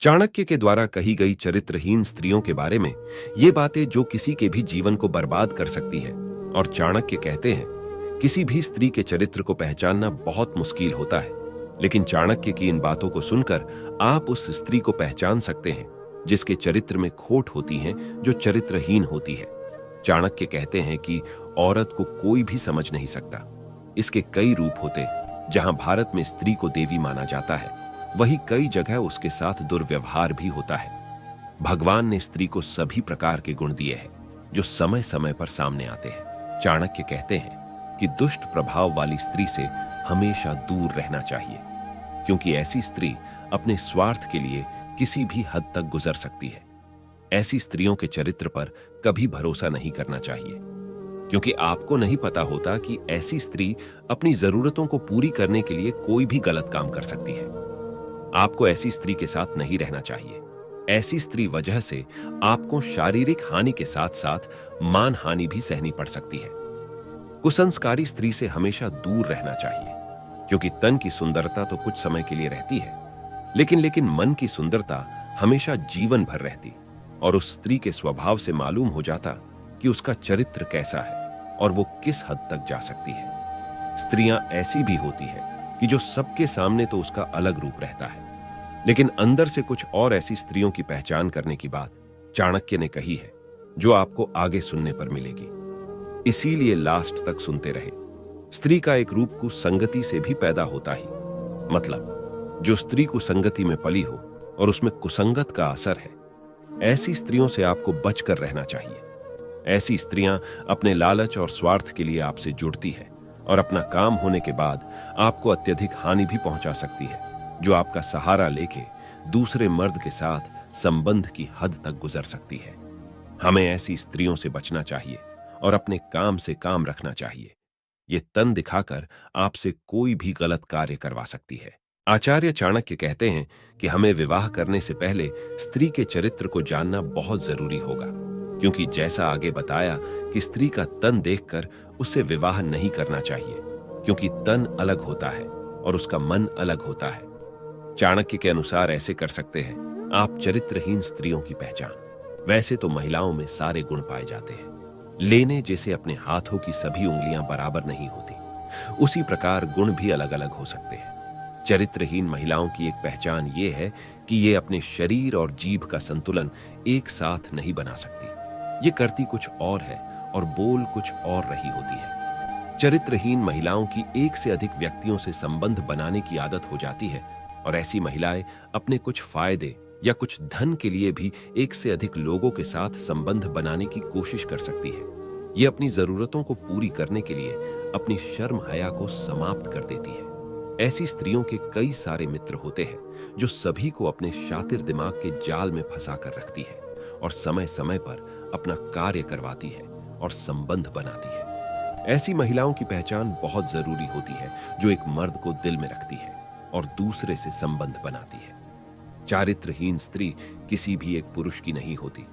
चाणक्य के द्वारा कही गई चरित्रहीन स्त्रियों के बारे में ये बातें जो किसी के भी जीवन को बर्बाद कर सकती है। और चाणक्य कहते हैं किसी भी स्त्री के चरित्र को पहचानना बहुत मुश्किल होता है, लेकिन चाणक्य की इन बातों को सुनकर आप उस स्त्री को पहचान सकते हैं जिसके चरित्र में खोट होती है, जो चरित्रहीन होती है। चाणक्य कहते हैं कि औरत को कोई भी समझ नहीं सकता। इसके कई रूप होते। जहां भारत में स्त्री को देवी माना जाता है, वहीं कई जगह उसके साथ दुर्व्यवहार भी होता है। भगवान ने स्त्री को सभी प्रकार के गुण दिए हैं जो समय समय पर सामने आते हैं। चाणक्य कहते हैं कि दुष्ट प्रभाव वाली स्त्री से हमेशा दूर रहना चाहिए, क्योंकि ऐसी स्त्री अपने स्वार्थ के लिए किसी भी हद तक गुजर सकती है। ऐसी स्त्रियों के चरित्र पर कभी भरोसा नहीं करना चाहिए, क्योंकि आपको नहीं पता होता कि ऐसी स्त्री अपनी जरूरतों को पूरी करने के लिए कोई भी गलत काम कर सकती है। आपको ऐसी स्त्री के साथ नहीं रहना चाहिए। ऐसी स्त्री वजह से आपको शारीरिक हानि के साथ साथ मान हानि भी सहनी पड़ सकती है। कुसंस्कारी स्त्री से हमेशा दूर रहना चाहिए, क्योंकि तन की सुंदरता तो कुछ समय के लिए रहती है, लेकिन मन की सुंदरता हमेशा जीवन भर रहती। और उस स्त्री के स्वभाव से मालूम हो जाता कि उसका चरित्र कैसा है और वो किस हद तक जा सकती है। स्त्रियां ऐसी भी होती है कि जो सबके सामने तो उसका अलग रूप रहता है, लेकिन अंदर से कुछ और। ऐसी स्त्रियों की पहचान करने की बात चाणक्य ने कही है, जो आपको आगे सुनने पर मिलेगी। इसीलिए लास्ट तक सुनते रहे। स्त्री का एक रूप कुसंगति से भी पैदा होता ही, मतलब जो स्त्री कुसंगति में पली हो और उसमें कुसंगत का असर है, ऐसी स्त्रियों से आपको बचकर रहना चाहिए। ऐसी स्त्रियां अपने लालच और स्वार्थ के लिए आपसे जुड़ती है और अपना काम होने के बाद आपको अत्यधिक हानि भी पहुंचा सकती है, जो आपका सहारा लेके दूसरे मर्द के साथ संबंध की हद तक गुजर सकती है। हमें ऐसी स्त्रियों से बचना चाहिए और अपने काम से काम रखना चाहिए। ये तन दिखाकर आपसे कोई भी गलत कार्य करवा सकती है। आचार्य चाणक्य कहते हैं कि हमें विवाह करने से पहले स्त्री के चरित्र को जानना बहुत जरूरी होगा, क्योंकि जैसा आगे बताया कि स्त्री का तन देखकर उससे विवाह नहीं करना चाहिए, क्योंकि तन अलग होता है और उसका मन अलग होता है। चाणक्य के अनुसार ऐसे कर सकते हैं आप चरित्रहीन स्त्रियों की पहचान। वैसे तो महिलाओं में सारे गुण पाए जाते हैं, लेने जैसे अपने हाथों की सभी उंगलियां बराबर नहीं होती, उसी प्रकार गुण भी अलग अलग हो सकते हैं। चरित्रहीन महिलाओं की एक पहचान ये है कि ये अपने शरीर और जीभ का संतुलन एक साथ नहीं बना सकती। ये करती कुछ और है और बोल कुछ और रही होती है। चरित्रहीन महिलाओं की एक से अधिक व्यक्तियों से संबंध बनाने की आदत हो जाती है, और ऐसी महिलाएं अपने कुछ फायदे या कुछ धन के लिए भी एक से अधिक लोगों के साथ संबंध बनाने की कोशिश कर सकती है। ये अपनी जरूरतों को पूरी करने के लिए अपनी शर्म हया को समाप्त कर देती है। ऐसी स्त्रियों के कई सारे मित्र होते हैं जो सभी को अपने शातिर दिमाग के जाल में फंसा कर रखती है और समय समय पर अपना कार्य करवाती है और संबंध बनाती है। ऐसी महिलाओं की पहचान बहुत जरूरी होती है, जो एक मर्द को दिल में रखती है और दूसरे से संबंध बनाती है। चारित्रहीन स्त्री किसी भी एक पुरुष की नहीं होती।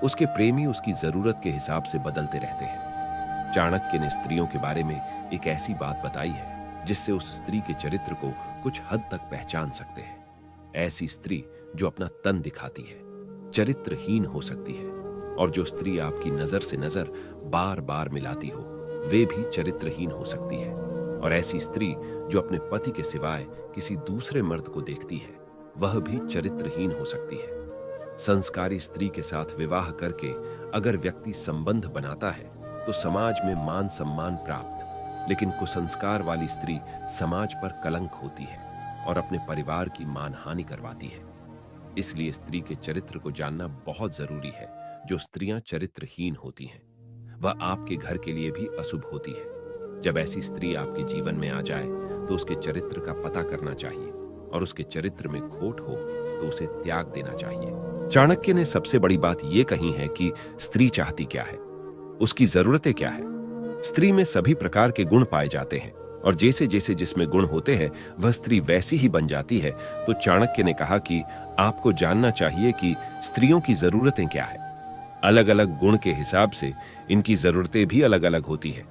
उसके प्रेमी उसकी जरूरत के हिसाब से बदलते रहते हैं। चाणक्य ने स्त्रियों के बारे में एक ऐसी बात बताई है जिससे उस स्त्री के चरित्र को कुछ हद तक पहचान सकते हैं। ऐसी स्त्री जो अपना तन दिखाती है चरित्रहीन हो सकती है, और जो स्त्री आपकी नजर से नजर बार बार मिलाती हो वे भी चरित्रहीन हो सकती है। और ऐसी स्त्री जो अपने पति के सिवाय किसी दूसरे मर्द को देखती है वह भी चरित्रहीन हो सकती है। संस्कारी स्त्री के साथ विवाह करके अगर व्यक्ति संबंध बनाता है तो समाज में मान सम्मान प्राप्त, लेकिन कुसंस्कार वाली स्त्री समाज पर कलंक होती है और अपने परिवार की मानहानि करवाती है। इसलिए स्त्री के चरित्र को जानना बहुत जरूरी है। जो स्त्रियां चरित्रहीन होती हैं वह आपके घर के लिए भी अशुभ होती है। जब ऐसी स्त्री आपके जीवन में आ जाए तो उसके चरित्र का पता करना चाहिए, और उसके चरित्र में खोट हो तो उसे त्याग देना चाहिए। चाणक्य ने सबसे बड़ी बात यह कही है कि स्त्री चाहती क्या है, उसकी जरूरतें क्या है। स्त्री में सभी प्रकार के गुण पाए जाते हैं, और जैसे जैसे जिसमें गुण होते हैं वह स्त्री वैसी ही बन जाती है। तो चाणक्य ने कहा कि आपको जानना चाहिए कि स्त्रियों की जरूरतें क्या है। अलग अलग गुण के हिसाब से इनकी जरूरतें भी अलग अलग होती है।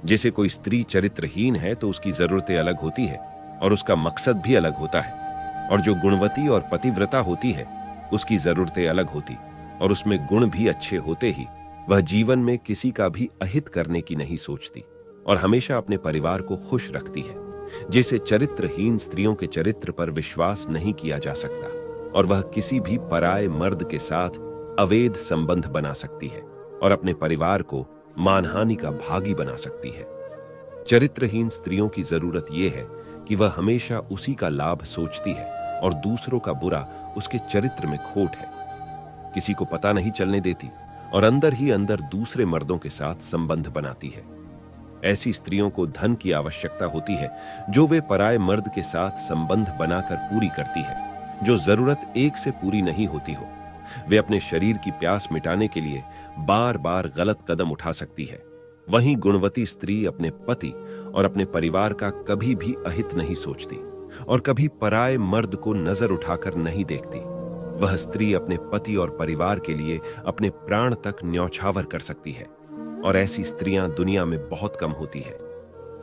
जैसे कोई स्त्री चरित्रहीन है तो उसकी जरूरतें अलग होती है और उसका मकसद भी अलग होता है। और जो गुणवती और पतिव्रता होती है उसकी जरूरतें अलग होती और उसमें गुण भी अच्छे होते ही वह जीवन में किसी का भी अहित करने की नहीं सोचती और हमेशा अपने परिवार को खुश रखती है। जैसे चरित्रहीन स्त्रियों के चरित्र पर विश्वास नहीं किया जा सकता और वह किसी भी पराये मर्द के साथ अवैध संबंध बना सकती है और अपने परिवार को मानहानि का भागी बना सकती है। चरित्रहीन स्त्रियों की जरूरत यह है कि वह हमेशा उसी का लाभ सोचती है और दूसरों का बुरा उसके चरित्र में खोट है, किसी को पता नहीं चलने देती और अंदर ही अंदर दूसरे मर्दों के साथ संबंध बनाती है। ऐसी स्त्रियों को धन की आवश्यकता होती है जो वे पराये मर्द के साथ संबंध बनाकर पूरी करती है, जो जरूरत एक से पूरी नहीं होती हो। वे अपने शरीर की प्यास मिटाने के लिए बार बार गलत कदम उठा सकती है। वहीं गुणवती स्त्री अपने पति और अपने परिवार का कभी भी अहित नहीं सोचती और कभी पराये मर्द को नजर उठाकर नहीं देखती। वह स्त्री अपने पति और परिवार के लिए अपने प्राण तक न्यौछावर कर सकती है और ऐसी स्त्रियां दुनिया में बहुत कम होती है।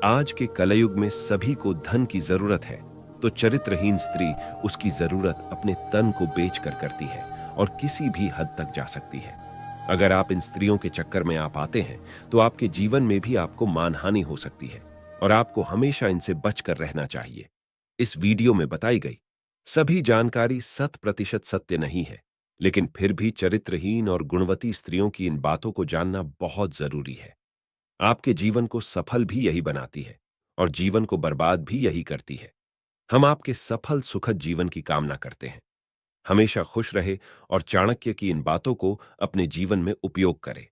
आज के कलयुग में सभी को धन की जरूरत है, तो चरित्रहीन स्त्री उसकी जरूरत अपने तन को बेचकर करती है और किसी भी हद तक जा सकती है। अगर आप इन स्त्रियों के चक्कर में आप आते हैं तो आपके जीवन में भी आपको मानहानि हो सकती है और आपको हमेशा इनसे बचकर रहना चाहिए। इस वीडियो में बताई गई सभी जानकारी 100% सत्य नहीं है, लेकिन फिर भी चरित्रहीन और गुणवती स्त्रियों की इन बातों को जानना बहुत जरूरी है। आपके जीवन को सफल भी यही बनाती है और जीवन को बर्बाद भी यही करती है। हम आपके सफल सुखद जीवन की कामना करते हैं। हमेशा खुश रहे और चाणक्य की इन बातों को अपने जीवन में उपयोग करें।